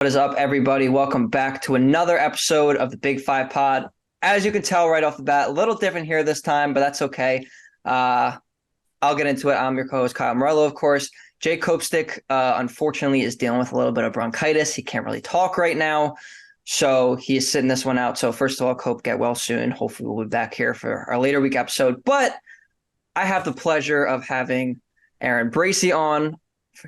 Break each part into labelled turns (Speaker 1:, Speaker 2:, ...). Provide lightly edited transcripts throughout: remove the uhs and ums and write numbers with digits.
Speaker 1: What is up, everybody? Welcome back to another episode of the Big Five Pod. As you can tell right off the bat, a little different here this time, but that's okay. I'll get into it. I'm your co-host, Kyle Morello, of course. Jake Copestick, unfortunately, is dealing with a little bit of bronchitis. He can't really talk right now, so he is sitting this one out. So first of all, Cope, get well soon. Hopefully we'll be back here for our later week episode. But I have the pleasure of having Aaron Bracy on.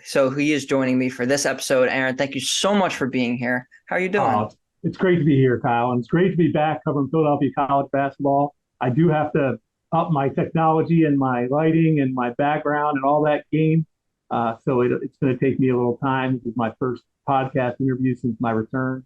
Speaker 1: So he is joining me for this episode. Aaron, thank you so much for being here. How are you doing?
Speaker 2: It's great to be here, Kyle, and it's great to be back covering Philadelphia college basketball. I do have to up my technology and my lighting and my background and all that game. It's going to take me a little time. This is my first podcast interview since my return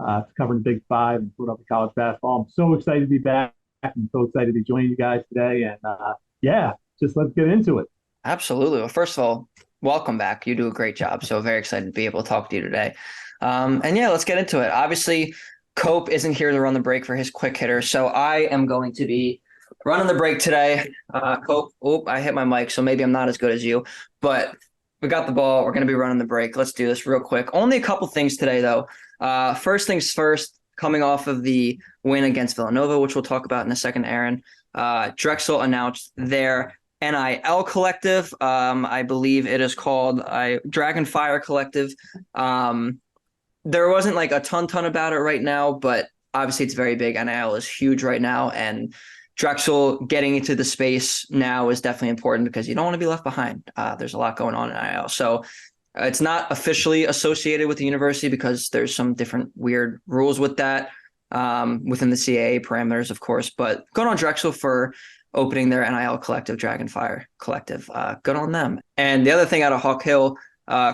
Speaker 2: to covering the Big Five and Philadelphia college basketball. I'm so excited to be back. I'm so excited to be joining you guys today. And just let's get into it.
Speaker 1: Absolutely. Well, first of all, welcome back. You do a great job. So very excited to be able to talk to you today. Let's get into it. Obviously, Cope isn't here to run the break for his quick hitter. So I am going to be running the break today. Cope, I hit my mic, so maybe I'm not as good as you. But we got the ball. We're going to be running the break. Let's do this real quick. Only a couple things today, though. First things first, coming off of the win against Villanova, which we'll talk about in a second, Aaron. Drexel announced their NIL collective. I believe it is called Dragon Fire Collective. There wasn't like a ton about it right now, but obviously it's very big. NIL is huge right now, and Drexel getting into the space now is definitely important because you don't want to be left behind. There's a lot going on in NIL. So it's not officially associated with the university because there's some different weird rules with that within the CAA parameters, of course. But good on Drexel for opening their NIL collective, Dragonfire Collective. Good on them. And the other thing out of Hawk Hill,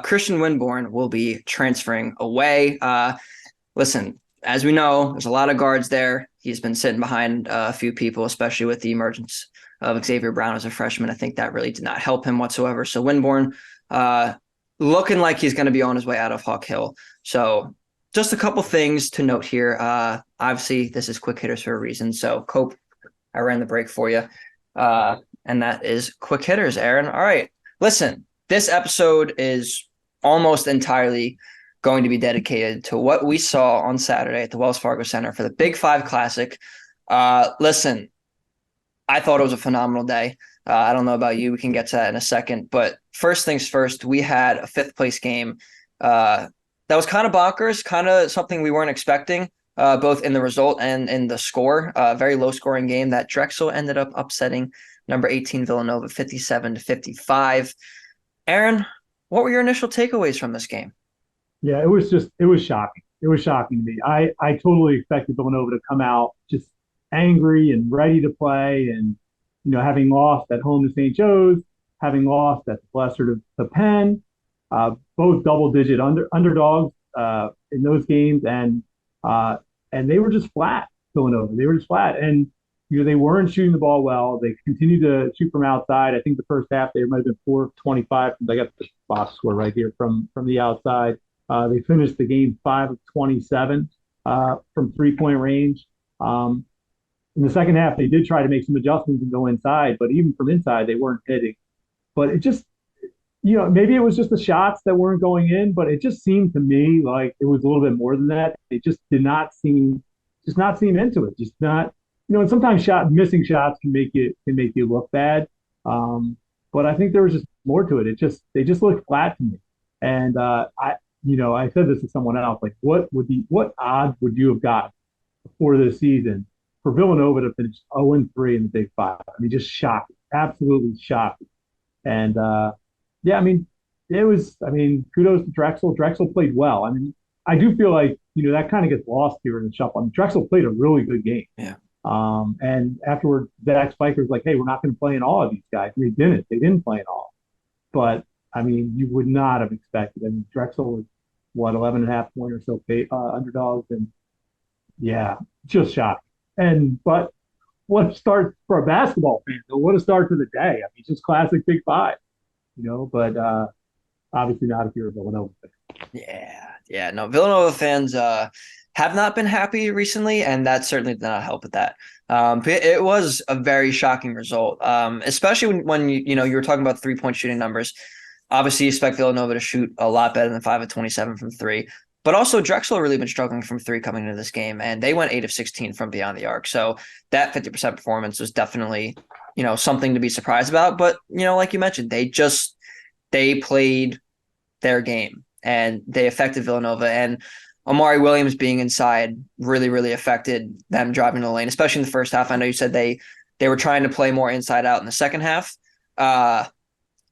Speaker 1: Christian Winborn will be transferring away. Listen, as we know, there's a lot of guards there. He's been sitting behind a few people, especially with the emergence of Xavier Brown as a freshman. I think that really did not help him whatsoever. So Winborn looking like he's going to be on his way out of Hawk Hill. So just a couple things to note here. Obviously, this is quick hitters for a reason. So Cope, I ran the break for you. And that is quick hitters, Aaron. All right. Listen, this episode is almost entirely going to be dedicated to what we saw on Saturday at the Wells Fargo Center for the Big Five Classic. Listen, I thought it was a phenomenal day. I don't know about you. We can get to that in a second. But first things first, we had a fifth place game that was kind of bonkers, kind of something we weren't expecting. Both in the result and in the score. Very low-scoring game that Drexel ended up upsetting number 18 Villanova 57-55. Aaron, what were your initial takeaways from this game?
Speaker 2: Yeah, it was shocking. It was shocking to me. I totally expected Villanova to come out just angry and ready to play. And, having lost at home to St. Joe's, having lost at the Lesser to Penn, both double-digit underdogs in those games. And they were just flat, Villanova. They were just flat. And, they weren't shooting the ball well. They continued to shoot from outside. I think the first half, they might have been 4 of 25. I got the box score right here from the outside. They finished the game 5 of 27 from three-point range. In the second half, they did try to make some adjustments and go inside, but even from inside, they weren't hitting. But it just, maybe it was just the shots that weren't going in, but it just seemed to me like it was a little bit more than that. It just did not seem into it. Just not, and sometimes missing shots can make you look bad. But I think there was just more to it. They just looked flat to me. And I said this to someone else, like what odds would you have got before this season for Villanova to finish 0-3 in the Big Five? I mean, just shocking, absolutely shocking. And kudos to Drexel. Drexel played well. I mean, I do feel like, that kind of gets lost here in the shuffle. I mean, Drexel played a really good game.
Speaker 1: Yeah.
Speaker 2: And afterward, Zach Spiker was like, hey, we're not going to play in all of these guys. And they didn't play in all. But, I mean, you would not have expected. I mean, Drexel was, 11 and a half point or so underdogs. And, yeah, just shocking. But what a start for a basketball fan. What a start to the day. I mean, just classic Big Five, but obviously not if you're a Villanova fan.
Speaker 1: Yeah. No, Villanova fans have not been happy recently, and that certainly did not help with that. It was a very shocking result, especially when you were talking about 3-point shooting numbers. Obviously, you expect Villanova to shoot a lot better than 5 of 27 from three. But also Drexel really been struggling from three coming into this game, and they went 8 of 16 from beyond the arc. So that 50% performance was definitely, something to be surprised about. But, like you mentioned, they played their game and they affected Villanova. And Amari Williams being inside really, really affected them driving the lane, especially in the first half. I know you said they were trying to play more inside out in the second half. Uh,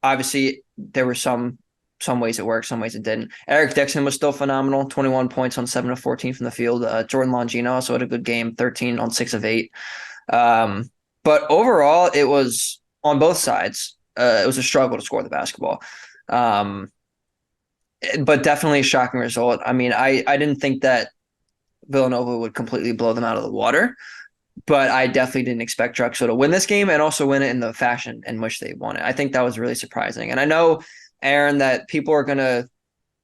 Speaker 1: Obviously, there were some ways it worked, some ways it didn't. Eric Dixon was still phenomenal, 21 points on 7 of 14 from the field. Jordan Longino also had a good game, 13 on 6 of 8. But overall, it was on both sides. It was a struggle to score the basketball. Um, but definitely a shocking result. I mean, I didn't think that Villanova would completely blow them out of the water, but I definitely didn't expect Drexel to win this game and also win it in the fashion in which they won it. I think that was really surprising. And I know, Aaron, that people are going to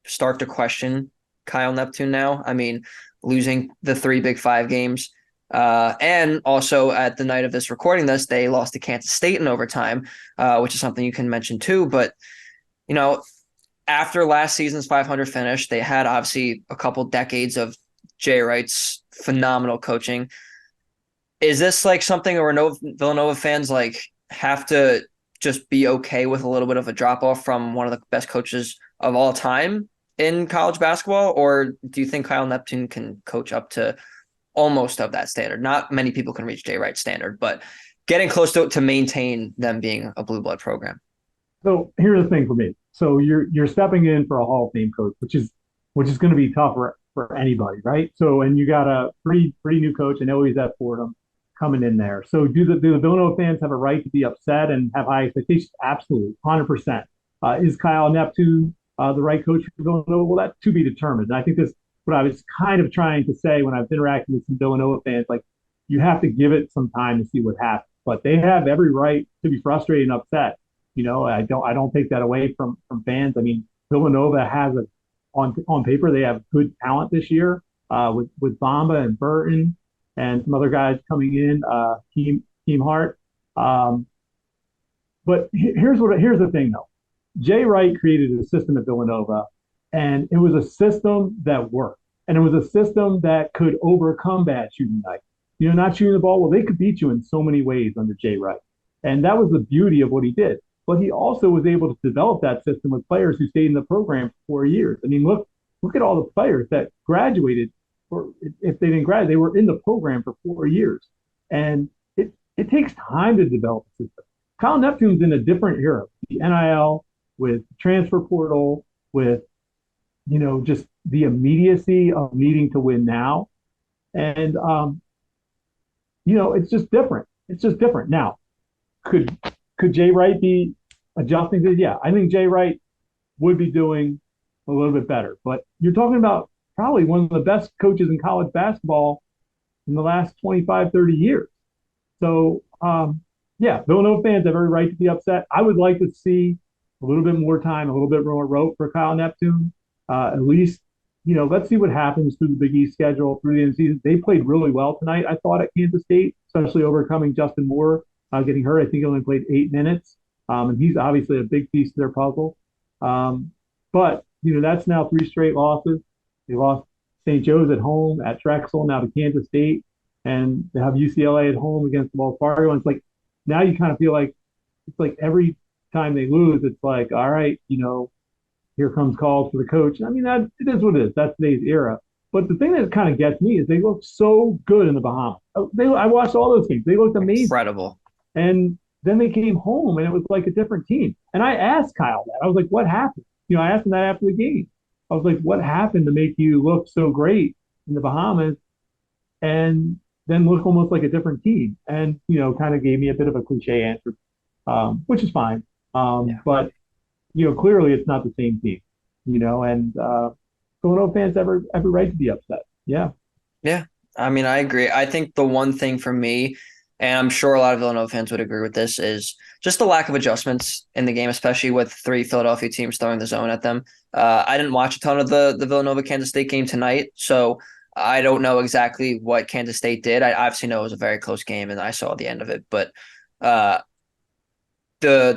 Speaker 1: start to question Kyle Neptune now. I mean, losing the 3 Big Five games. And also at the night of this recording this, they lost to Kansas State in overtime, which is something you can mention too. But, you know, after last season's 500 finish, they had obviously a couple decades of Jay Wright's phenomenal coaching. Is this like something where Villanova fans like have to just be okay with a little bit of a drop off from one of the best coaches of all time in college basketball, or do you think Kyle Neptune can coach up to almost of that standard? Not many people can reach Jay Wright's standard, but getting close to maintain them being a blue blood program.
Speaker 2: So here's the thing for me. So you're stepping in for a Hall of Fame coach, which is going to be tough for anybody, right? So and you got a pretty new coach. I know he's at Fordham coming in there. So do the Villanova fans have a right to be upset and have high expectations? Absolutely, 100%. Is Kyle Neptune the right coach for Villanova? Well, that's to be determined. And I think that's what I was kind of trying to say when I've interacted with some Villanova fans. Like, you have to give it some time to see what happens. But they have every right to be frustrated and upset. I don't take that away from fans. I mean, Villanova has on paper they have good talent this year with Bamba and Burton and some other guys coming in, Team Hart. But here's the thing though. Jay Wright created a system at Villanova, and it was a system that worked, and it was a system that could overcome bad shooting night. Not shooting the ball. Well, they could beat you in so many ways under Jay Wright, and that was the beauty of what he did. But he also was able to develop that system with players who stayed in the program for 4 years. I mean, look at all the players that graduated, or if they didn't graduate, they were in the program for 4 years. And it takes time to develop a system. Kyle Neptune's in a different era, the NIL, with transfer portal, with just the immediacy of needing to win now. And it's just different. It's just different. Now, could Jay Wright be adjusting to? Yeah, I think Jay Wright would be doing a little bit better. But you're talking about probably one of the best coaches in college basketball in the last 25, 30 years. So, yeah, Villanova fans have every right to be upset. I would like to see a little bit more time, a little bit more rope for Kyle Neptune. At least, let's see what happens through the Big East schedule through the end of the season. They played really well tonight, I thought, at Kansas State, especially overcoming Justin Moore getting hurt. I think he only played 8 minutes, and he's obviously a big piece of their puzzle. But that's now 3 straight losses. They lost St. Joe's at home, at Drexel, now to Kansas State, and they have UCLA at home against Wells Fargo. And it's like now you kind of feel like it's like every time they lose, it's like, all right, here comes calls for the coach. I mean, that it is what it is. That's today's era. But the thing that kind of gets me is they look so good in the Bahamas. I watched all those games. They looked amazing.
Speaker 1: Incredible.
Speaker 2: And then they came home and it was like a different team. And I asked Kyle that. I was like, what happened? I asked him that after the game. I was like, what happened to make you look so great in the Bahamas and then look almost like a different team? And, kind of gave me a bit of a cliche answer, which is fine.
Speaker 1: Yeah.
Speaker 2: But, clearly it's not the same team, and Villanova fans have every right to be upset. Yeah.
Speaker 1: Yeah. I mean, I agree. I think the one thing for me, and I'm sure a lot of Villanova fans would agree with this, is just the lack of adjustments in the game, especially with 3 Philadelphia teams throwing the zone at them. I didn't watch a ton of the Villanova-Kansas State game tonight, so I don't know exactly what Kansas State did. I obviously know it was a very close game, and I saw the end of it. But the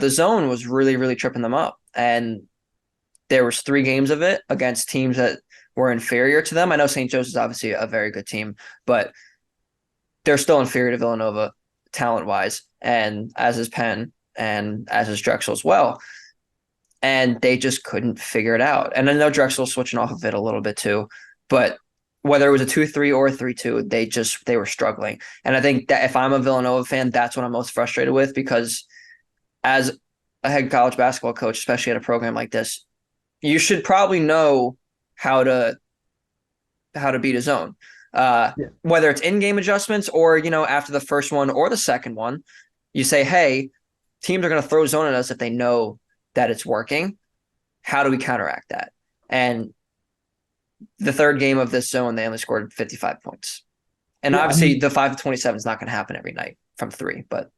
Speaker 1: zone was really, really tripping them up. And there was 3 games of it against teams that were inferior to them. I know St. Joe's is obviously a very good team, but they're still inferior to Villanova talent-wise, and as is Penn and as is Drexel as well. And they just couldn't figure it out. And I know Drexel's switching off of it a little bit too, but whether it was a 2-3 or a 3-2, they were struggling. And I think that if I'm a Villanova fan, that's what I'm most frustrated with, because as a head college basketball coach, especially at a program like this, you should probably know how to beat a zone.
Speaker 2: Yeah.
Speaker 1: Whether it's in-game adjustments or, after the first one or the second one, you say, hey, teams are going to throw zone at us if they know that it's working. How do we counteract that? And the third game of this zone, they only scored 55 points. And
Speaker 2: Yeah, I
Speaker 1: obviously
Speaker 2: mean,
Speaker 1: the 5-27 is not going to happen every night from three, but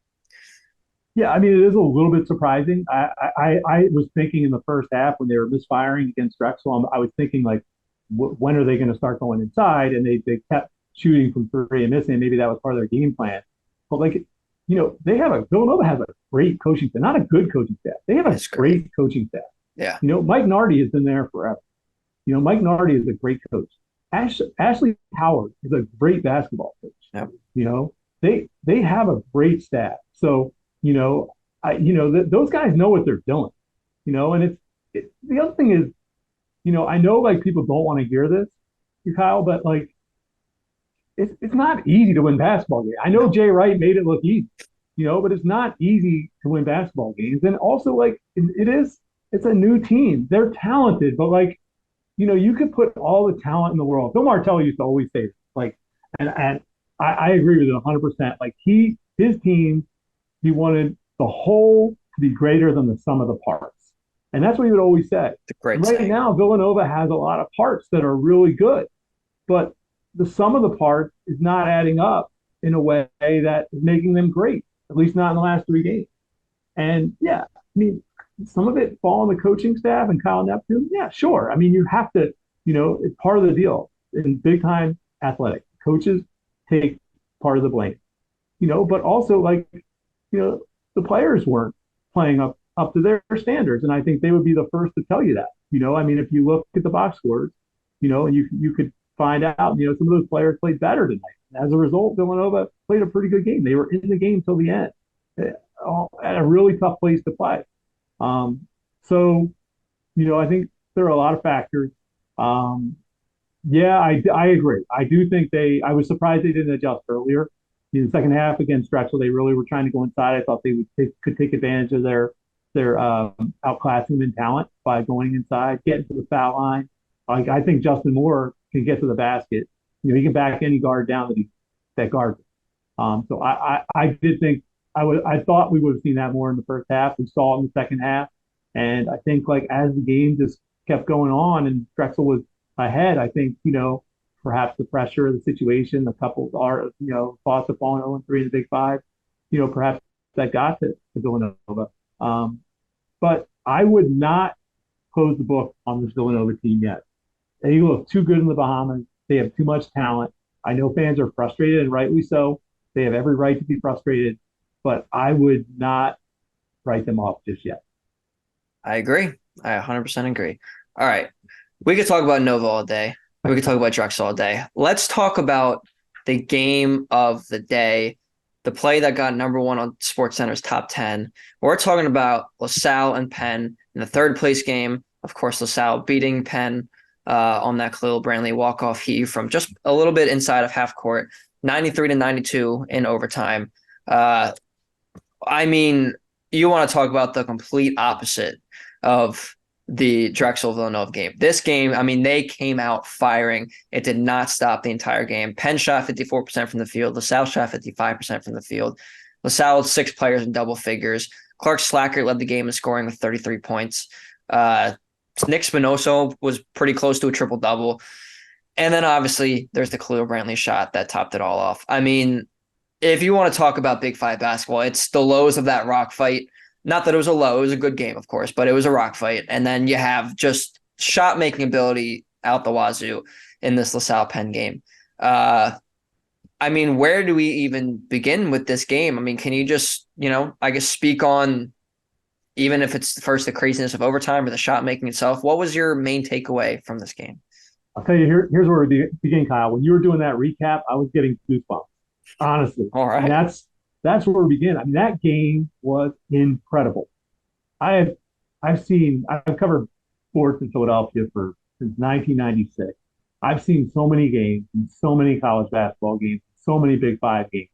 Speaker 2: yeah, I mean, it is a little bit surprising. I was thinking in the first half when they were misfiring against Drexel, I was thinking like, when are they going to start going inside? And they kept shooting from three and missing. Maybe that was part of their game plan. But like, Villanova has a great coaching staff, not a good coaching staff. They have a
Speaker 1: it's great.
Speaker 2: great coaching staff.
Speaker 1: Yeah.
Speaker 2: Mike Nardi has been there forever. Mike Nardi is a great coach. Ashley Howard is a great basketball coach.
Speaker 1: Yep.
Speaker 2: They have a great staff. So those guys know what they're doing. And the other thing is, I know like people don't want to hear this, Kyle, but like it's not easy to win basketball games. I know Jay Wright made it look easy, but it's not easy to win basketball games. And also like it's a new team. They're talented, but like you could put all the talent in the world. Bill Martell used to always say this, like, and I agree with it 100%. Like his team, he wanted the whole to be greater than the sum of the parts. And that's what he would always say.
Speaker 1: It's a great
Speaker 2: And right
Speaker 1: saying.
Speaker 2: now, Villanova has a lot of parts that are really good, but the sum of the parts is not adding up in a way that is making them great, at least not in the last three games. And yeah, I mean, some of it fall on the coaching staff and Kyle Neptune. Yeah, sure. I mean, you have to, it's part of the deal in big time athletic. Coaches take part of the blame, but also like, the players weren't playing up to their standards. And I think they would be the first to tell you that. I mean, if you look at the box scores, and you could find out, some of those players played better tonight. And as a result, Villanova played a pretty good game. They were in the game till the end, at a really tough place to play. So, I think there are a lot of factors. Yeah, I agree. I do think I was surprised they didn't adjust earlier. In the second half against Drexel, they really were trying to go inside. I thought could take advantage of their outclassing them in talent by going inside, getting to the foul line. Like I think Justin Moore can get to the basket. He can back any guard down that guards. So I did think I thought we would have seen that more in the first half. We saw it in the second half, and I think like as the game just kept going on and Drexel was ahead, I think perhaps the pressure of the situation, the couple are thoughts of falling 0-3 in the Big Five, perhaps that got to Villanova. But I would not close the book on this Villanova team yet. They look too good in the Bahamas. They have too much talent. I know fans are frustrated, and rightly so. They have every right to be frustrated, but I would not write them off just yet.
Speaker 1: I agree. I 100% agree. All right. We could talk about Nova all day. We could talk about Drexel all day. Let's talk about the game of the day, the play that got number one on SportsCenter's top 10. We're talking about LaSalle and Penn in the third place game. Of course, LaSalle beating Penn on that Khalil Brantley walk-off heave from just a little bit inside of half court, 93-92 in overtime. I mean, you want to talk about the complete opposite of the Drexel Villanova game. This game, I mean, they came out firing. It did not stop the entire game. Penn shot 54% from the field. LaSalle shot 55% from the field. LaSalle had 6 players in double figures. Clark Slacker led the game in scoring with 33 points. Nick Spinoso was pretty close to a triple-double. And then obviously there's the Khalil Brantley shot that topped it all off. I mean, if you want to talk about Big Five basketball, it's the lows of that rock fight. Not that it was a low, it was a good game, of course, but it was a rock fight. And then you have just shot-making ability out the wazoo in this LaSalle Penn game. I mean, where do we even begin with this game? I mean, can you just, I guess speak on, even if it's first the craziness of overtime or the shot-making itself, what was your main takeaway from this game?
Speaker 2: I'll tell you here's where we begin, Kyle. When you were doing that recap, I was getting goosebumps. Honestly,
Speaker 1: All
Speaker 2: I mean
Speaker 1: right.
Speaker 2: that's where we begin. I mean that game was incredible. I have I've covered sports in Philadelphia for since 1996. I've seen so many games and so many college basketball games, so many Big Five games.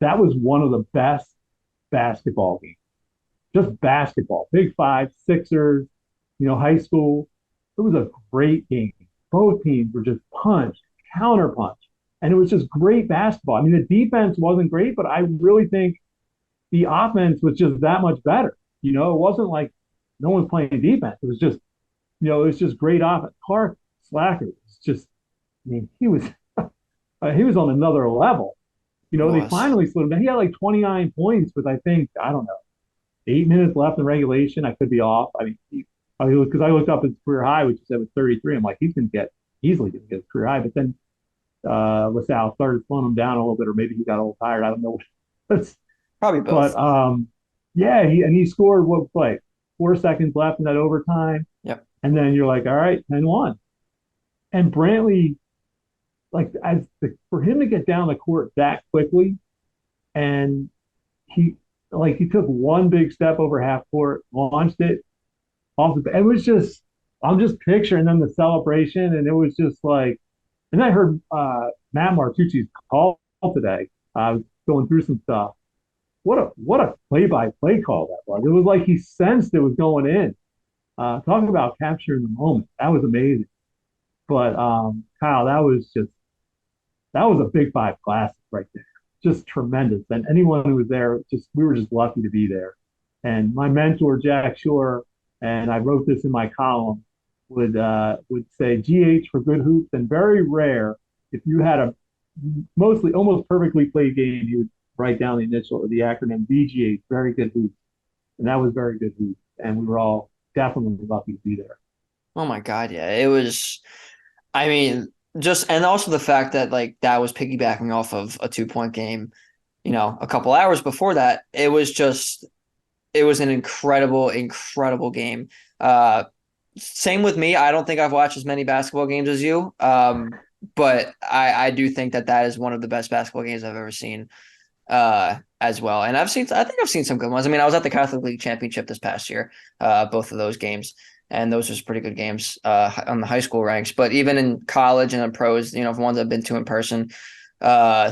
Speaker 2: That was one of the best basketball games. Just basketball, Big Five, Sixers, high school. It was a great game. Both teams were just punch, counter punch, and it was just great basketball. I mean, the defense wasn't great, but I really think the offense was just that much better. It wasn't like no one's playing defense. It was just, it was just great offense. Clark Slacker was just, I mean, he was on another level.
Speaker 1: He
Speaker 2: They
Speaker 1: was.
Speaker 2: finally slowed him down. He had like 29 points with I think I don't know 8 minutes left in regulation. I could be off. I mean, because I looked up his career high, which he said was 33. I'm like, he's going to get easily going to get his career high. But then LaSalle started slowing him down a little bit, or maybe he got a little tired. I don't know.
Speaker 1: Probably
Speaker 2: But
Speaker 1: both.
Speaker 2: yeah, he scored what like 4 seconds left in that overtime,
Speaker 1: Yep.
Speaker 2: and then you're like, all right, 10-1. And Brantley, like for him to get down the court that quickly, and he he took one big step over half court, launched it off the. It was just I'm just picturing them the celebration, and it was just like. And I heard Matt Martucci's call today. I was going through some stuff. What a play-by-play call that was. It was like he sensed it was going in. Talking about capturing the moment, that was amazing. But Kyle, that was a Big Five classic right there. Just tremendous. And anyone who was there, just we were just lucky to be there. And my mentor Jack Shore, and I wrote this in my column, would say GH for good hoops, and very rare if you had a mostly almost perfectly played game, he would write down the initial or the acronym VGH, very good hoops, and that was very good hoops, and we were all definitely lucky to be there.
Speaker 1: Oh my God, yeah. It was, I mean, just and also the fact that like that was piggybacking off of a 2 point game, a couple hours before that, it was an incredible, incredible game. Same with me. I don't think I've watched as many basketball games as you. But I do think that that is one of the best basketball games I've ever seen as well. And I think I've seen some good ones. I mean, I was at the Catholic League Championship this past year, both of those games, and those was pretty good games on the high school ranks. But even in college and in pros, the ones I've been to in person, uh,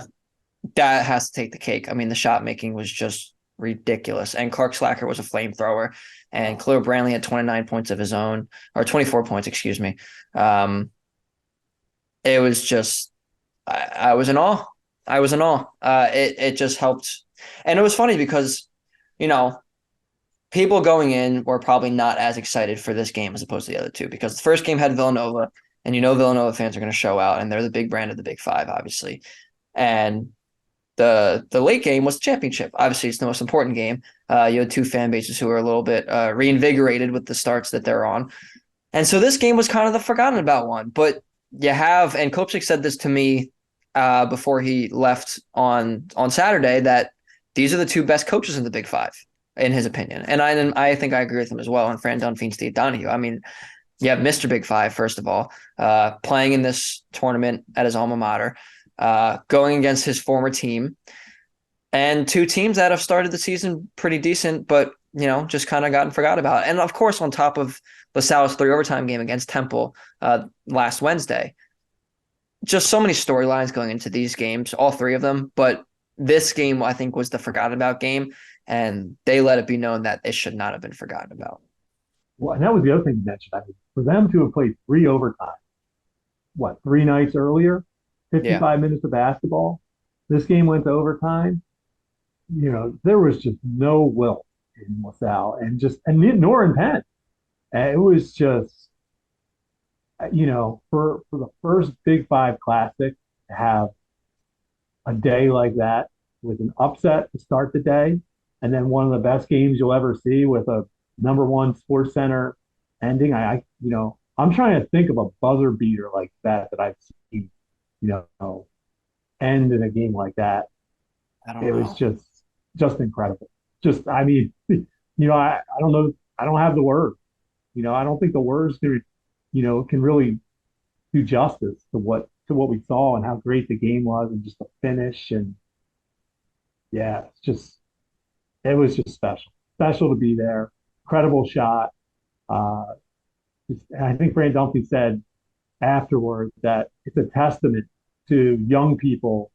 Speaker 1: that has to take the cake. I mean, the shot making was just ridiculous, and Clark Slacker was a flamethrower, and Khalil Brantley had 29 points of his own, or 24 points, excuse me. Um, it was just I was in awe. I was in awe. It just helped, and it was funny because you know people going in were probably not as excited for this game as opposed to the other two because the first game had Villanova, and Villanova fans are going to show out, and they're the big brand of the Big Five, obviously. And the late game was the championship. Obviously, it's the most important game. You had two fan bases who were a little bit reinvigorated with the starts that they're on, and so this game was kind of the forgotten about one. But you have, and Kopchik said this to me before he left on Saturday that these are the two best coaches in the Big Five, in his opinion, and I think I agree with him as well. And Fran Dunphy, Steve Donahue. I mean, you have Mr. Big Five first of all, playing in this tournament at his alma mater, going against his former team, and two teams that have started the season pretty decent, but just kind of gotten forgot about. And of course, on top of LaSalle's three overtime game against Temple last Wednesday, just so many storylines going into these games, all three of them. But this game, I think, was the forgotten about game, and they let it be known that it should not have been forgotten about.
Speaker 2: Well, and that was the other thing you mentioned. I mean, for them to have played three overtime, what, 3 nights earlier,
Speaker 1: Yeah.
Speaker 2: 55 minutes of basketball. This game went to overtime. There was just no will in LaSalle and nor in Penn. And it was just, for the first Big Five Classic to have a day like that with an upset to start the day, and then one of the best games you'll ever see with a number one Sports Center ending. I'm trying to think of a buzzer beater like that I've seen, you know, end in a game like that.
Speaker 1: I don't
Speaker 2: It was
Speaker 1: know.
Speaker 2: just incredible. Just, I mean, I don't know. I don't have the words. I don't think the words can really do justice to what we saw and how great the game was and just the finish. And yeah, it was just special to be there. Incredible shot. Uh, I think Brantley said afterwards that it's a testament to young people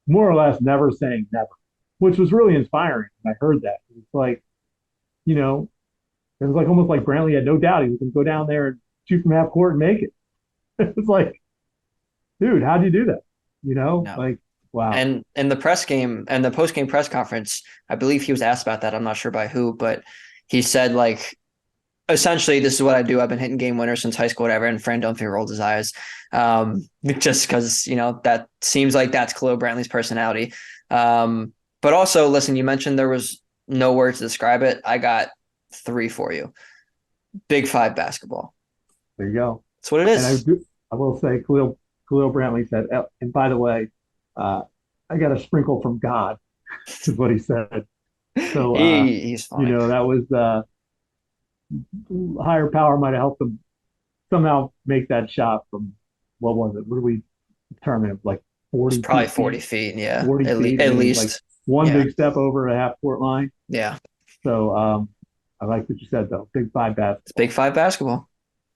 Speaker 2: more or less never saying never, which was really inspiring. I heard that. It's like, you know, it was like almost like Brantley had no doubt he was going to go down there and shoot from half court and make it. It was like, dude, how do you do that?
Speaker 1: No.
Speaker 2: Like, wow.
Speaker 1: And in the press game and the post game press conference, I believe he was asked about that. I'm not sure by who, but he said like essentially this is what I do. I've been hitting game winners since high school, whatever. And Fran Dunphy rolled his eyes, just because that seems like that's Khalil Brantley's personality. But also, listen, you mentioned there was no words to describe it. I got three for you. Big Five basketball.
Speaker 2: There you go.
Speaker 1: That's what it
Speaker 2: And
Speaker 1: is.
Speaker 2: I will say, Khalil Brantley said, and by the way, uh, I got a sprinkle from God, is what he said. So,
Speaker 1: He's funny.
Speaker 2: that was higher power might have helped him somehow make that shot from what was it? What do we determine it? Like
Speaker 1: It's
Speaker 2: 42
Speaker 1: probably 40
Speaker 2: feet,
Speaker 1: feet. Yeah,
Speaker 2: 40 feet. I
Speaker 1: at
Speaker 2: mean, it was like
Speaker 1: least.
Speaker 2: one
Speaker 1: Yeah,
Speaker 2: big step over a half court line.
Speaker 1: yeah.
Speaker 2: So I like what you said though. Big five
Speaker 1: It's
Speaker 2: basketball.
Speaker 1: Big Five basketball.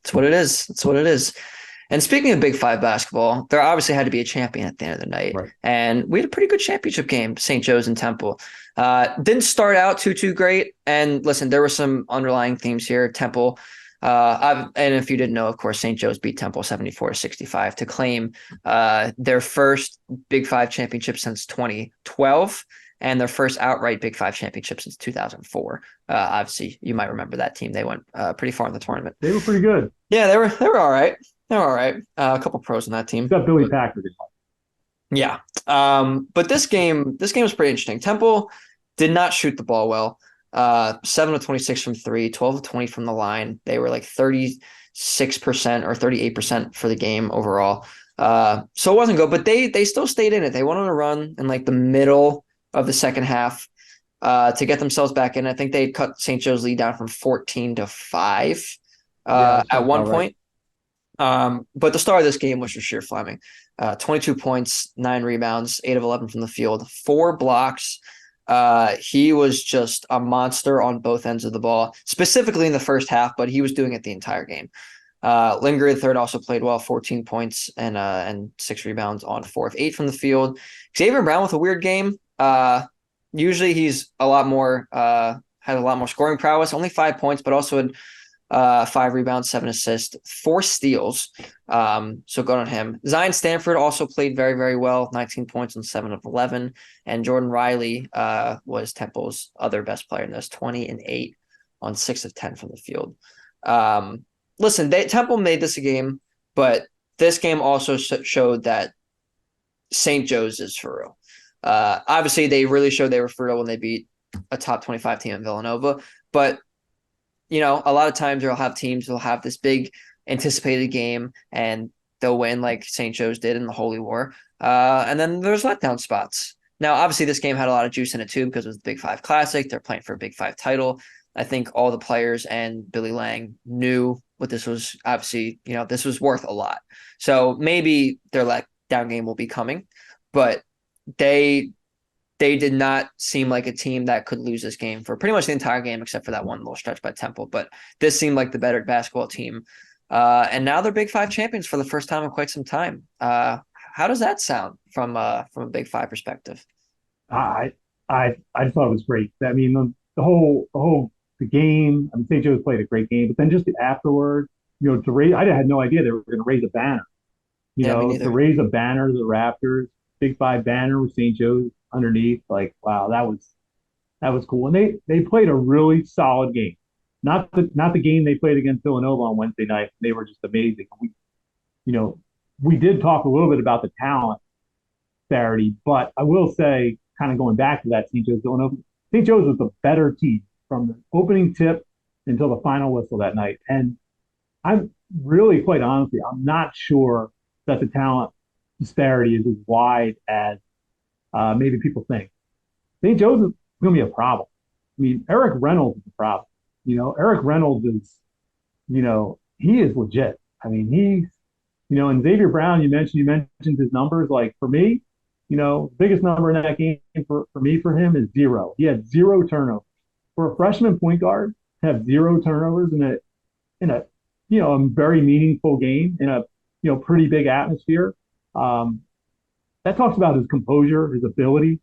Speaker 1: That's what it is. That's what it is. And speaking of Big Five basketball, there obviously had to be a champion at the end of the night.
Speaker 2: Right.
Speaker 1: And we had a pretty good championship game, St. Joe's and Temple. Didn't start out too great. And listen, there were some underlying themes here. Temple, and if you didn't know, of course, St. Joe's beat Temple 74-65 to claim their first Big Five championship since 2012 and their first outright Big Five championship since 2004. Obviously, you might remember that team. They went pretty far in the tournament.
Speaker 2: They were pretty good.
Speaker 1: Yeah, they were all right. They were all right. A couple pros on that team.
Speaker 2: Except Billy Packard.
Speaker 1: Yeah. But this game was pretty interesting. Temple did not shoot the ball well. 7 of 26 from three, 12 of 20 from the line. They were like 36% or 38% for the game overall. So it wasn't good, but they still stayed in it. They went on a run in like the middle of the second half to get themselves back in. I think they cut St. Joe's lead down from 14-5
Speaker 2: Yeah, that
Speaker 1: at
Speaker 2: sounds
Speaker 1: one
Speaker 2: about right.
Speaker 1: point. But the star of this game was Rasheer Fleming. 22 points, 9 rebounds, 8 of 11 from the field, 4 blocks. He was just a monster on both ends of the ball, specifically in the first half, but he was doing it the entire game. Linger the third also played well, 14 points and 6 rebounds on 4 of 8 from the field. Xavier Brown with a weird game. Usually he's a lot more had a lot more scoring prowess, only 5 points, but also had 5 rebounds, 7 assists, 4 steals. So good on him. Zion Stanford also played very, very well, 19 points on 7 of 11. And Jordan Riley was Temple's other best player in this, 20 and 8 on 6 of 10 from the field. Listen, Temple made this a game, but this game also showed that St. Joe's is for real. Obviously, they really showed they were for real when they beat a top 25 team in Villanova, but a lot of times you'll have teams will have this big anticipated game and they'll win like St. Joe's did in the Holy War. And then there's letdown spots. Now, obviously, this game had a lot of juice in it too because it was the Big Five Classic. They're playing for a Big Five title. I think all the players and Billy Lang knew what this was. Obviously, this was worth a lot. So maybe their letdown game will be coming, but they did not seem like a team that could lose this game for pretty much the entire game, except for that one little stretch by Temple. But this seemed like the better basketball team. And now they're Big Five champions for the first time in quite some time. How does that sound from a Big Five perspective?
Speaker 2: I I thought it was great. I mean, the game. I mean, St. Joe's played a great game, but then just afterward, to raise. I had no idea they were going to raise a banner.
Speaker 1: Yeah, me
Speaker 2: To
Speaker 1: neither.
Speaker 2: raise a banner, the Raptors Big Five banner with St. Joe's underneath. Like, wow, that was cool. And they played a really solid game. Not the game they played against Villanova on Wednesday night. They were just amazing. You know, we did talk a little bit about the talent disparity, but I will say, kind of going back to that St. Joe's Villanova, St. Joe's was the better team from the opening tip until the final whistle that night. And I'm really, quite honestly, I'm not sure that the talent disparity is as wide as maybe people think. St. Joe's is going to be a problem. I mean, Eric Reynolds is a problem. Eric Reynolds is, he is legit. I mean, And Xavier Brown, you mentioned his numbers. Like for me, the biggest number in that game for him is zero. He had zero turnovers. For a freshman point guard to have zero turnovers in a a very meaningful game in a pretty big atmosphere. Um, that talks about his composure, his ability.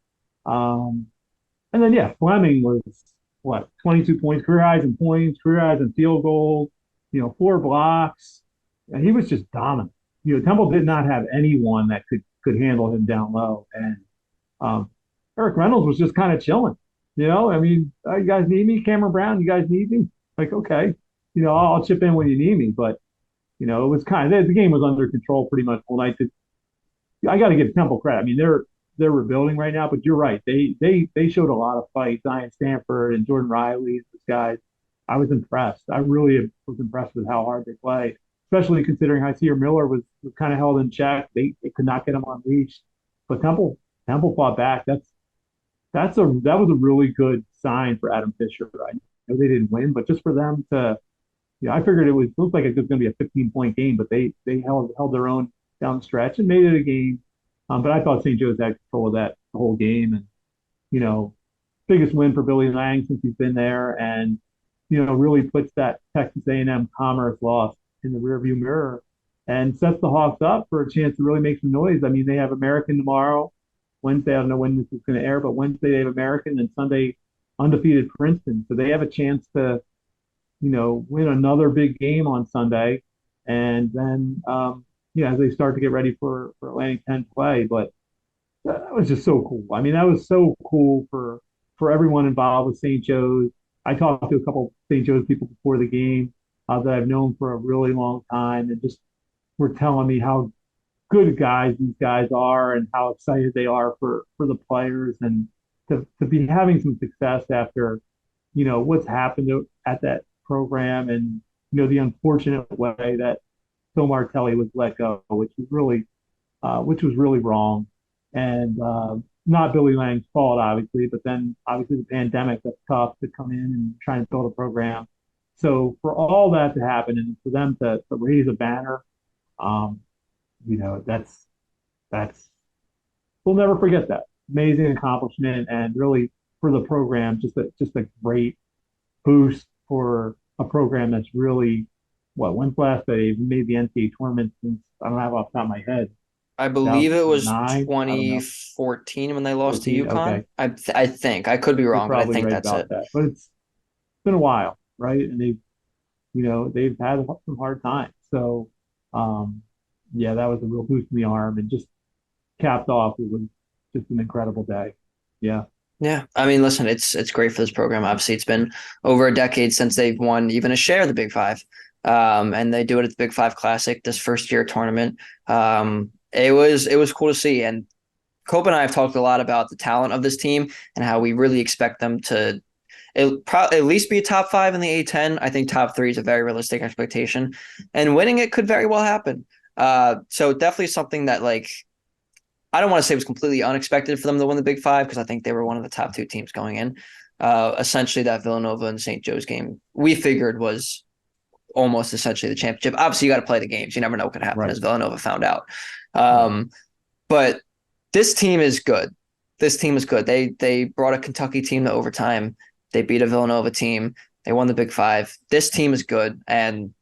Speaker 2: Um, and then yeah, Fleming was what 22 points, career highs in points, career highs in field goals, four blocks. And he was just dominant. Temple did not have anyone that could handle him down low, and um, Eric Reynolds was just kind of chilling. I mean, you guys need me, Cameron Brown. You guys need me. Like, okay, I'll chip in when you need me. But it was kind of the game was under control pretty much all night. I got to give Temple credit. I mean, they're rebuilding right now, but you're right. They showed a lot of fight. Zion Stanford and Jordan Riley, these guys. I was impressed. I really was impressed with how hard they play, especially considering Hysier Miller was kind of held in check. They could not get him unleashed, but Temple fought back. That was a really good sign for Adam Fisher. I know they didn't win, but just for them to, I figured it looked like it was going to be a 15-point game, but they held their own down the stretch and made it a game. But I thought St. Joe's had control of that the whole game, and you know, biggest win for Billy Lang since he's been there, and really puts that Texas A&M Commerce loss in the rearview mirror and sets the Hawks up for a chance to really make some noise. I mean, they have American tomorrow. Wednesday, I don't know when this is going to air, but Wednesday they have American, and Sunday undefeated Princeton. So they have a chance to, win another big game on Sunday, and then, as they start to get ready for Atlantic 10 play. But that was just so cool. I mean, that was so cool for everyone involved with St. Joe's. I talked to a couple St. Joe's people before the game that I've known for a really long time, and just were telling me how good guys these guys are and how excited they are for the players, and to be having some success after what's happened at that program, and the unfortunate way that Phil Martelli was let go, which was really wrong, and not Billy Lang's fault obviously, but then obviously the pandemic, that's tough to come in and try and build a program. So for all that to happen and for them to raise a banner, um, that's we'll never forget that amazing accomplishment, and really for the program, just a great boost for a program that's really when's the last they made the NCAA tournament since, I don't have off the top of my head,
Speaker 1: I believe it was
Speaker 2: 2009. I don't know,
Speaker 1: 2014 when they lost to
Speaker 2: 14.
Speaker 1: UConn.
Speaker 2: Okay,
Speaker 1: I think I could be
Speaker 2: you're
Speaker 1: wrong, but I
Speaker 2: probably
Speaker 1: think
Speaker 2: right
Speaker 1: that's
Speaker 2: about
Speaker 1: it.
Speaker 2: that. But it's been a while, right? And they've had some hard times. So um, yeah, that was a real boost in the arm, and just capped off. It was just an incredible day. Yeah.
Speaker 1: Yeah, I mean, listen, it's great for this program. Obviously, it's been over a decade since they've won even a share of the Big Five, and they do it at the Big Five Classic, this first year tournament. It was cool to see, and Cope and I have talked a lot about the talent of this team and how we really expect them to at least be a top five in the A10. I think top three is a very realistic expectation, and winning it could very well happen. So definitely something that I don't want to say it was completely unexpected for them to win the Big Five, because I think they were one of the top two teams going in. Essentially, that Villanova and St. Joe's game we figured was almost essentially the championship. Obviously, you got to play the games. You never know what could happen,
Speaker 2: Right.
Speaker 1: as Villanova found out.
Speaker 2: Right.
Speaker 1: But this team is good. This team is good. They brought a Kentucky team to overtime. They beat a Villanova team. They won the Big Five. This team is good, and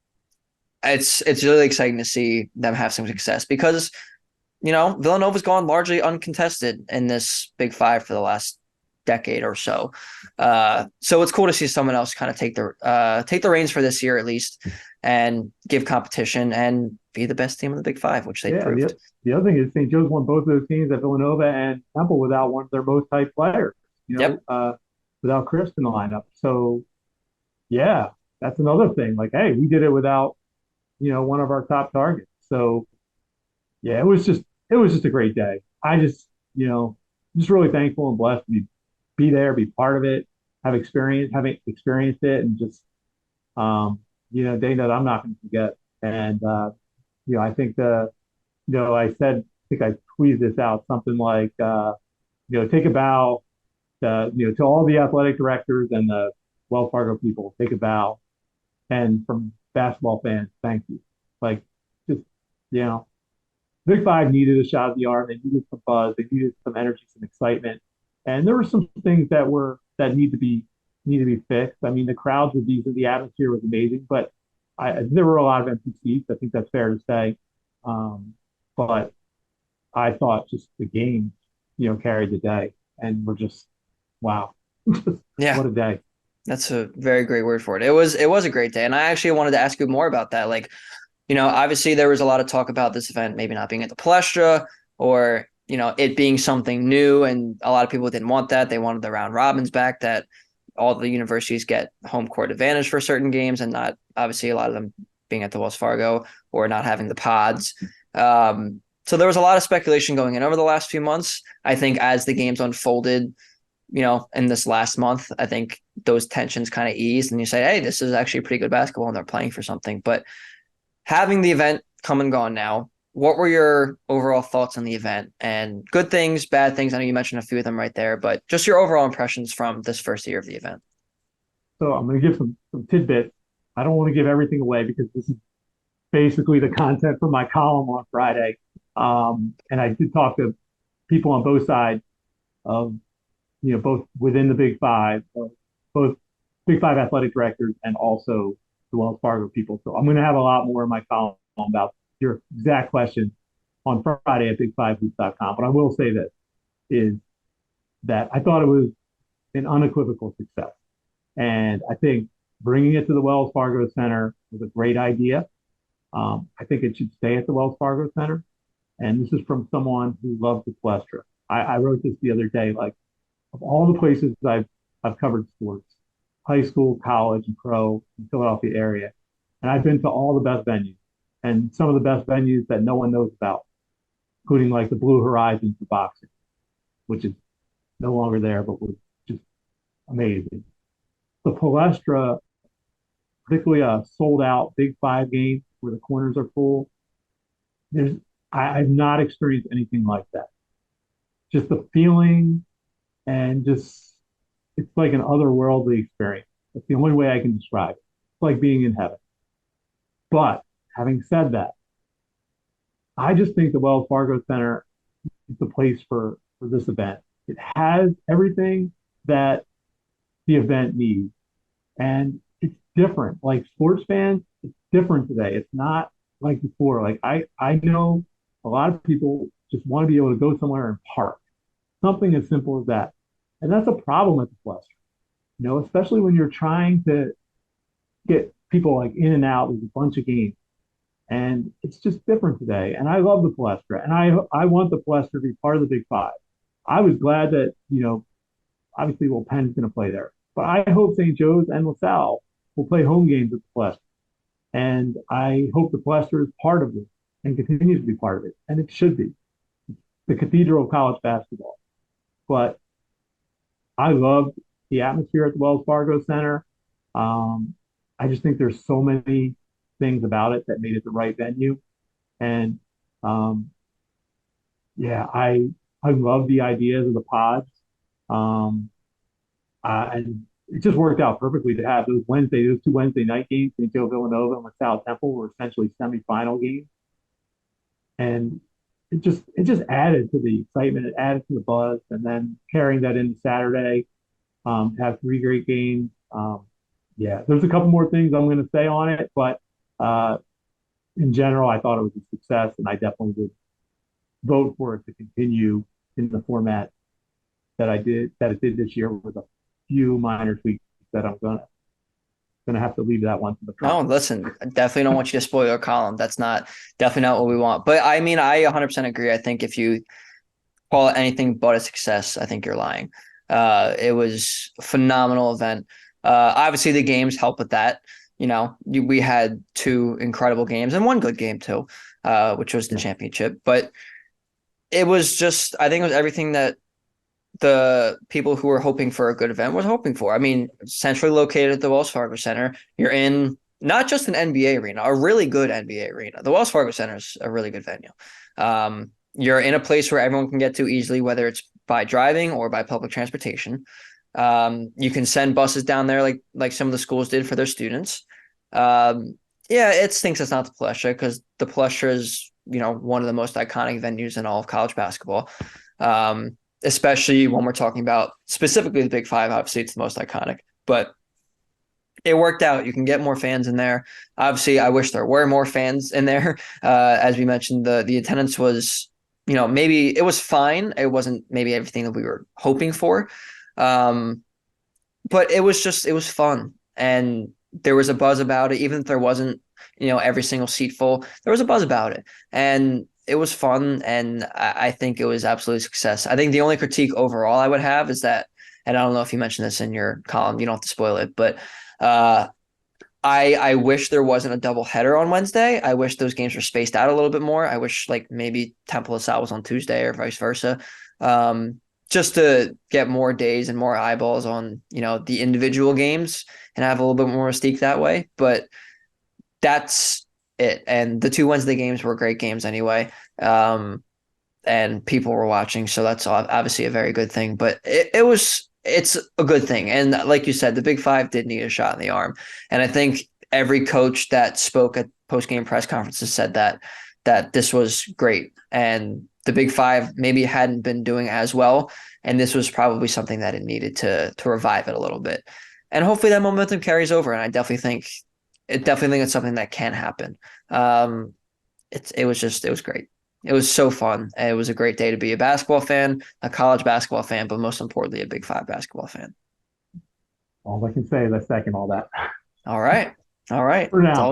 Speaker 1: it's really exciting to see them have some success, because Villanova's gone largely uncontested in this Big Five for the last decade or so. So it's cool to see someone else kind of take the reins for this year at least, and give competition and be the best team in the Big Five, which they
Speaker 2: Yeah.
Speaker 1: proved.
Speaker 2: The other thing is St. Joe's won both of those teams at Villanova and Temple without one of their most hyped players,
Speaker 1: Yep.
Speaker 2: without Chris in the lineup. So yeah, that's another thing. Like, hey, we did it without, one of our top targets. So yeah, it was just a great day. I just really thankful and blessed to be there, be part of it, having experienced it, and just day that I'm not going to forget. And I think I think I tweeted this out, something like, take a bow, to all the athletic directors and the Wells Fargo people, take a bow, and from basketball fans, thank you. Like, just You know, Big Five needed a shot of the arm. They needed some buzz. They needed some energy, some excitement. And there were some things that need to be fixed. I mean, the crowds were decent. The atmosphere was amazing, but there were a lot of empty seats. I think that's fair to say. But I thought just the game, carried the day, and we're just wow,
Speaker 1: Yeah,
Speaker 2: what a day.
Speaker 1: that's a very great word for it. It was a great day, and I actually wanted to ask you more about that. Like, obviously there was a lot of talk about this event maybe not being at the Palestra or, it being something new. And a lot of people didn't want that. They wanted the round robins back, that all the universities get home court advantage for certain games and not obviously a lot of them being at the Wells Fargo or not having the pods. So there was a lot of speculation going in over the last few months. I think as the games unfolded, in this last month, I think those tensions kind of eased and you say, hey, this is actually pretty good basketball and they're playing for something. But having the event come and gone now, what were your overall thoughts on the event and good things, bad things? I know you mentioned a few of them right there, but just your overall impressions from this first year of the event.
Speaker 2: So I'm going to give some tidbits. I don't want to give everything away because this is basically the content from my column on Friday. And I did talk to people on both sides of, both within the Big Five, both Big Five athletic directors and also the Wells Fargo people. So I'm going to have a lot more in my column about your exact question on Friday at big5hoops.com. But I will say this is that I thought it was an unequivocal success. And I think bringing it to the Wells Fargo Center was a great idea. I think it should stay at the Wells Fargo Center. And this is from someone who loves the Palestra. I wrote this the other day, like of all the places I've covered sports, high school, college, and pro in the Philadelphia area, and I've been to all the best venues and some of the best venues that no one knows about, including like the Blue Horizon for boxing, which is no longer there, but was just amazing. The Palestra, particularly a sold out Big Five game where the corners are full, there's I've not experienced anything like that. Just the feeling and just it's like an otherworldly experience. That's the only way I can describe it. It's like being in heaven. But having said that, I just think the Wells Fargo Center is the place for this event. It has everything that the event needs. And it's different. Like sports fans, it's different today. It's not like before. Like I know a lot of people just want to be able to go somewhere and park. Something as simple as that. And that's a problem at the Flush. Especially when you're trying to get people like in and out. There's a bunch of games. And it's just different today. And I love the Palestra. And I want the Palestra to be part of the Big Five. I was glad that, obviously, well, Penn's going to play there. But I hope St. Joe's and LaSalle will play home games at the Palestra. And I hope the Palestra is part of it and continues to be part of it. And it should be the cathedral of college basketball. But I love the atmosphere at the Wells Fargo Center. I just think there's so many things about it that made it the right venue. And yeah, I love the ideas of the pods. Um, and it just worked out perfectly to have those two Wednesday night games, St. Joe Villanova and LaSalle Temple were essentially semifinal games. And it just added to the excitement, it added to the buzz, and then carrying that into Saturday, to have three great games. Yeah, there's a couple more things I'm going to say on it, but uh, in general, I thought it was a success, and I definitely would vote for it to continue in the format that it did this year with a few minor tweaks that I'm gonna have to leave that one to the
Speaker 1: No,
Speaker 2: front.
Speaker 1: listen, I definitely don't want you to spoil your column. That's not definitely not what we want. But I mean, I 100% agree. I think if you call it anything but a success, I think you're lying. It was a phenomenal event. Obviously, the games help with that. We had two incredible games and one good game too, which was the
Speaker 2: Yeah.
Speaker 1: championship. But it was just, I think it was everything that the people who were hoping for a good event was hoping for. I mean, centrally located at the Wells Fargo Center, you're in not just an NBA arena, a really good NBA arena. The Wells Fargo Center is a really good venue. You're in a place where everyone can get to easily, whether it's by driving or by public transportation. You can send buses down there like some of the schools did for their students. Yeah, it stinks it's not the Palestra because the Palestra is one of the most iconic venues in all of college basketball. Especially when we're talking about specifically the Big Five. Obviously, it's the most iconic, but it worked out. You can get more fans in there. Obviously, I wish there were more fans in there. As we mentioned, the attendance was, maybe it was fine. It wasn't maybe everything that we were hoping for, but it was fun, and there was a buzz about it. Even if there wasn't, every single seat full, there was a buzz about it, and it was fun. And I think it was absolutely a success. I think the only critique overall I would have is that, and I don't know if you mentioned this in your column, you don't have to spoil it, but uh, I wish there wasn't a double header on Wednesday. I wish those games were spaced out a little bit more. I wish like maybe Temple of Salle was on Tuesday or vice versa. Um, just to get more days and more eyeballs on, the individual games and have a little bit more mystique that way. But that's it. And the two Wednesday games were great games anyway. And people were watching. So that's obviously a very good thing. But it's a good thing. And like you said, the Big Five did need a shot in the arm. And I think every coach that spoke at post-game press conferences said that this was great. And the Big Five maybe hadn't been doing as well. And this was probably something that it needed to revive it a little bit. And hopefully that momentum carries over. And I definitely think it's something that can happen. It was great. It was so fun. It was a great day to be a basketball fan, a college basketball fan, but most importantly, a Big Five basketball fan.
Speaker 2: All I can say is I second all that.
Speaker 1: All right. All right.
Speaker 2: For
Speaker 1: That's
Speaker 2: now.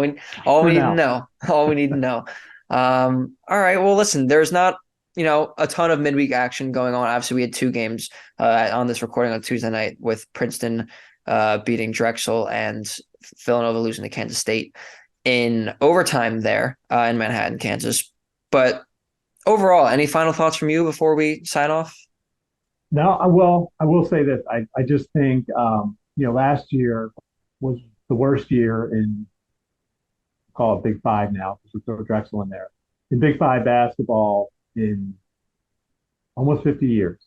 Speaker 1: all
Speaker 2: For
Speaker 1: we need to
Speaker 2: now.
Speaker 1: know. All we need to know. All right. Well, listen, there's not, a ton of midweek action going on. Obviously, we had two games on this recording on Tuesday night with Princeton beating Drexel and Villanova losing to Kansas State in overtime there in Manhattan, Kansas. But overall, any final thoughts from you before we sign off?
Speaker 2: No, I will say this. I just think, last year was the worst year in, call it Big Five now, because we throw Drexel in there, in Big Five basketball in almost 50 years.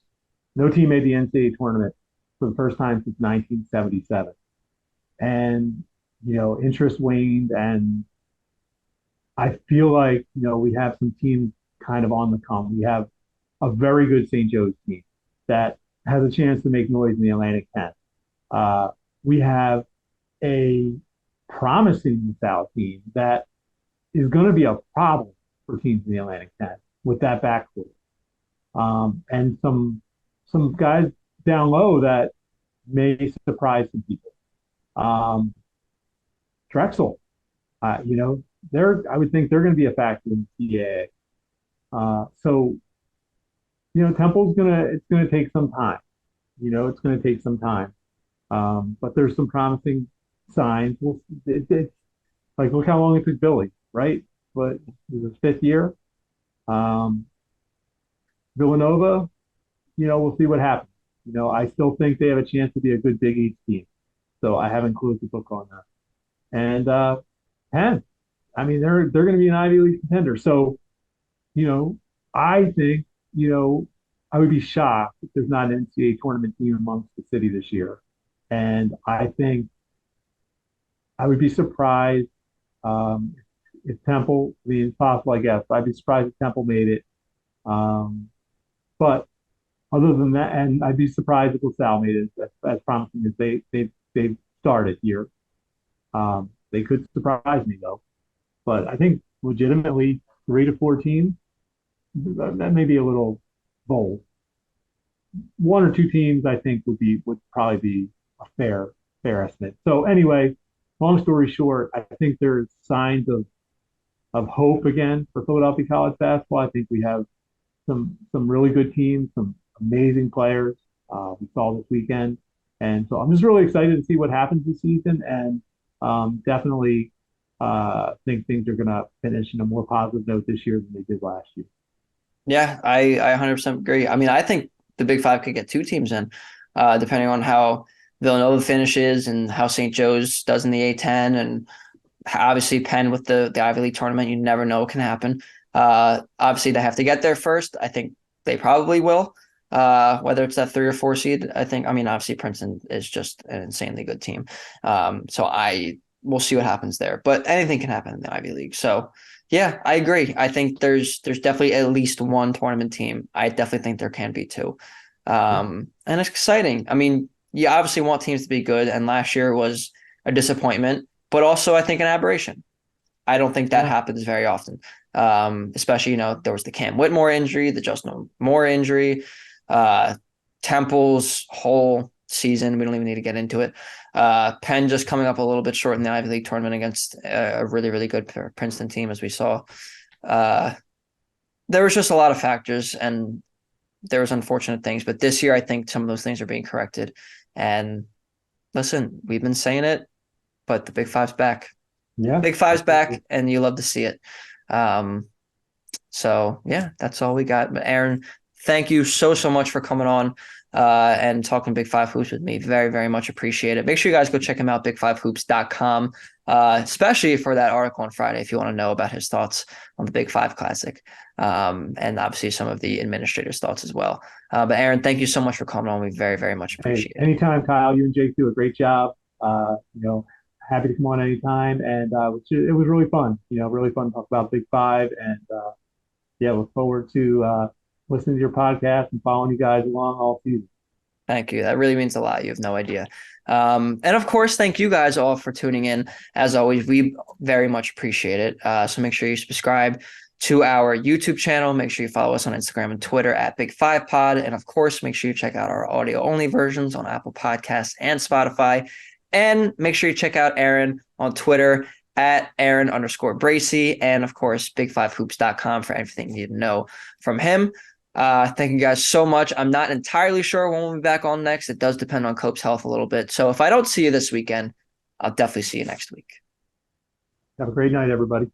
Speaker 2: No team made the NCAA tournament for the first time since 1977. And, interest waned. And I feel like, we have some teams kind of on the come. We have a very good St. Joe's team that has a chance to make noise in the Atlantic 10. We have a promising South team that is going to be a problem for teams in the Atlantic 10 with that backcourt. And some guys down low that may surprise some people. Drexel, I would think they're going to be a factor in the CAA. So, it's going to take some time. It's going to take some time. But there's some promising signs. It's like, look how long it took Billy, right? But this is his fifth year. Um, Villanova, we'll see what happens. I still think they have a chance to be a good Big East team. So I haven't closed the book on that. And Penn, I mean, they're going to be an Ivy League contender. So, I think, I would be shocked if there's not an NCAA tournament team amongst the city this year. And I think I would be surprised if Temple, I mean, it's possible, I guess. I'd be surprised if Temple made it. But other than that, and I'd be surprised if LaSalle made it as promising as they've started here. They could surprise me though. But I think legitimately 3 to 4 teams, that may be a little bold. 1 or 2 teams I think would probably be a fair estimate. So anyway, long story short, I think there's signs of hope again for Philadelphia college basketball. I think we have some really good teams, some amazing players. We saw this weekend, and so I'm just really excited to see what happens this season, and definitely think things are going to finish in a more positive note this year than they did last year.
Speaker 1: Yeah, I 100% agree. I mean, I think the Big Five could get 2 teams in, depending on how Villanova finishes and how St. Joe's does in the A10, and obviously Penn with the Ivy League tournament. You never know what can happen. Obviously, they have to get there first. I think they probably will. Whether it's that 3 or 4 seed, I mean, obviously Princeton is just an insanely good team. So we'll see what happens there. But anything can happen in the Ivy League. So Yeah, I agree. I think there's definitely at least one tournament team. I definitely think there can be two.
Speaker 2: Yeah.
Speaker 1: And it's exciting. I mean, you obviously want teams to be good, and last year was a disappointment, but also I think an aberration. I don't think that
Speaker 2: Yeah.
Speaker 1: happens very often. Especially, there was the Cam Whitmore injury, the Justin Moore injury, uh, Temple's whole season. We don't even need to get into it. Penn just coming up a little bit short in the Ivy League tournament against a really, really good Princeton team, as we saw. Uh, there was just a lot of factors, and there was unfortunate things. But this year, I think some of those things are being corrected. And listen, we've been saying it, but the Big Five's back.
Speaker 2: Yeah.
Speaker 1: Big Five's
Speaker 2: Absolutely.
Speaker 1: back, and you love to see it. Um, so yeah, that's all we got. But Aaron, thank you so much for coming on and talking Big Five Hoops with me. Very, very much appreciate it. Make sure you guys go check him out, big5hoops.com, especially for that article on Friday if you want to know about his thoughts on the Big Five Classic. And obviously some of the administrators' thoughts as well. But Aaron, thank you so much for coming on. We very, very much
Speaker 2: Hey,
Speaker 1: appreciate it.
Speaker 2: anytime, Kyle. You and Jake do a great job. Happy to come on anytime, and it was really fun. Really fun to talk about Big Five, and yeah, look forward to listening to your podcast and following you guys along all season.
Speaker 1: Thank you. That really means a lot. You have no idea. And of course, thank you guys all for tuning in. As always, we very much appreciate it. So make sure you subscribe to our YouTube channel. Make sure you follow us on Instagram and Twitter at Big Five Pod. And of course, make sure you check out our audio only versions on Apple Podcasts and Spotify. And make sure you check out Aaron on Twitter at Aaron_Bracy. And of course, big5hoops.com for everything you need to know from him. Thank you guys so much. I'm not entirely sure when we'll be back on next. It does depend on Cope's health a little bit. So if I don't see you this weekend, I'll definitely see you next week.
Speaker 2: Have a great night, everybody.